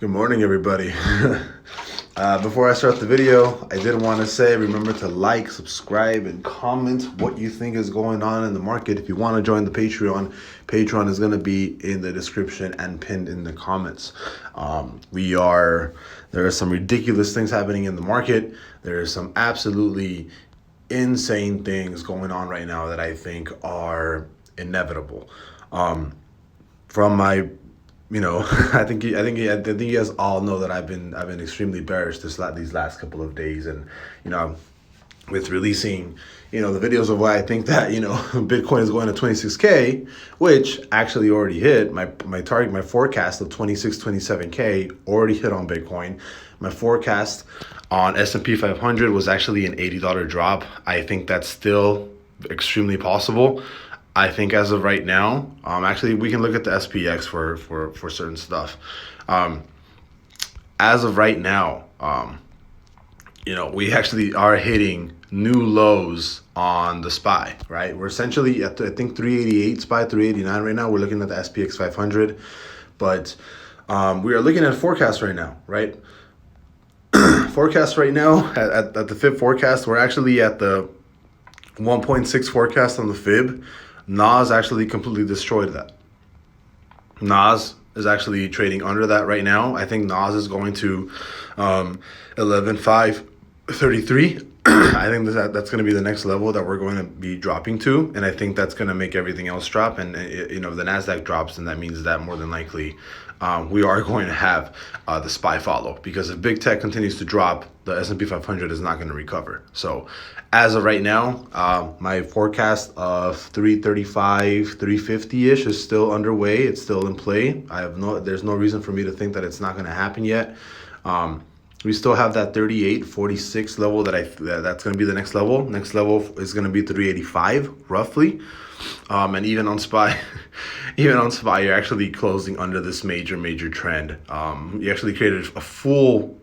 Good morning, everybody. Before I start the video, I did want to say, remember to like, subscribe, and comment what you think is going on in the market. If you want to join the Patreon is going to be in the description and pinned in the comments. There are some ridiculous things happening in the market. There are some absolutely insane things going on right now that I think are inevitable. From my I think you guys all know that I've been extremely bearish these last couple of days, and with releasing the videos of why I think that Bitcoin is going to 26K, which actually already hit my target. My forecast of 27K already hit on Bitcoin. My forecast on S&P 500 was actually an $80 drop. I think that's still extremely possible. I think as of right now, actually we can look at the SPX for certain stuff. As of right now, we actually are hitting new lows on the SPY, right? We're essentially at, I think, 388 SPY, 389 right now. We're looking at the SPX 500, but we are looking at forecasts right now, right? Forecast right now at the Fib forecast, we're actually at the 1.6 forecast on the Fib. Nas actually completely destroyed that. Nas is actually trading under that right now. I think Nas is going to 11,533. I think that's going to be the next level that we're going to be dropping to, and I think that's going to make everything else drop. And if the Nasdaq drops, then that means that more than likely we are going to have the SPY follow, because if big tech continues to drop, the S&P 500 is not going to recover. So as of right now, my forecast of 335, 350-ish is still underway. It's still in play. There's no reason for me to think that it's not going to happen yet. We still have that 38.46 level that's going to be the next level. Next level is going to be 385 roughly. And even on SPY, you're actually closing under this major trend. You actually created a full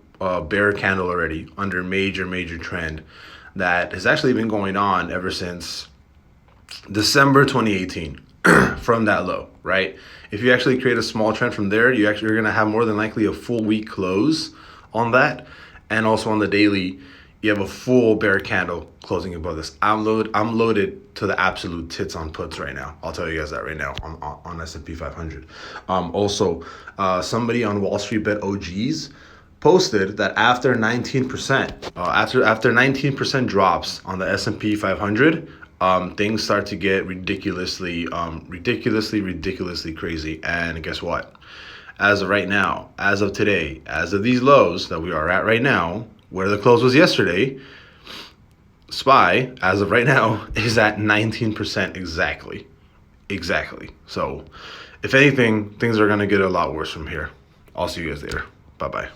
bear candle already under major trend that has actually been going on ever since December 2018 from that low, right? If you actually create a small trend from there, you're going to have more than likely a full week close on that. And also on the daily, you have a full bear candle closing above this. I'm loaded to the absolute tits on puts right now. I'll tell you guys that right now on S&P 500. Also, somebody on Wall Street Bet OGs posted that after 19%, after 19% drops on the S&P 500, things start to get ridiculously crazy. And guess what? As of right now, as of today, as of these lows that we are at right now, where the close was yesterday, SPY, as of right now, is at 19% exactly. So if anything, things are going to get a lot worse from here. I'll see you guys later. Bye-bye.